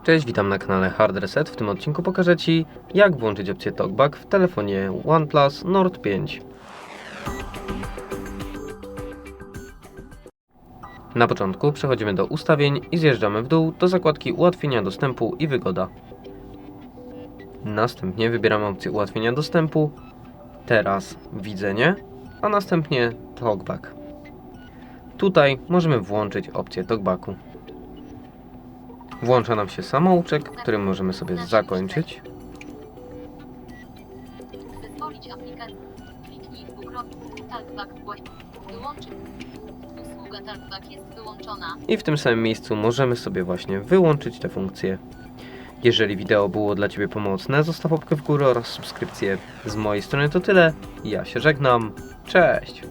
Cześć, witam na kanale Hard Reset. W tym odcinku pokażę Ci, jak włączyć opcję TalkBack w telefonie OnePlus Nord 5. Na początku przechodzimy do ustawień i zjeżdżamy w dół do zakładki Ułatwienia, dostępu i Wygoda. Następnie wybieramy opcję Ułatwienia dostępu, teraz widzenie, a następnie TalkBack. Tutaj możemy włączyć opcję TalkBacku. Włącza nam się samouczek, który możemy sobie zakończyć. Wyzwolić aplikację. Kliknij dwukrotnie. TalkBack wyłączyć. Usługa TalkBack jest wyłączona. I w tym samym miejscu możemy sobie właśnie wyłączyć tę funkcję. Jeżeli wideo było dla Ciebie pomocne, zostaw łapkę w górę oraz subskrypcję. Z mojej strony to tyle. Ja się żegnam. Cześć!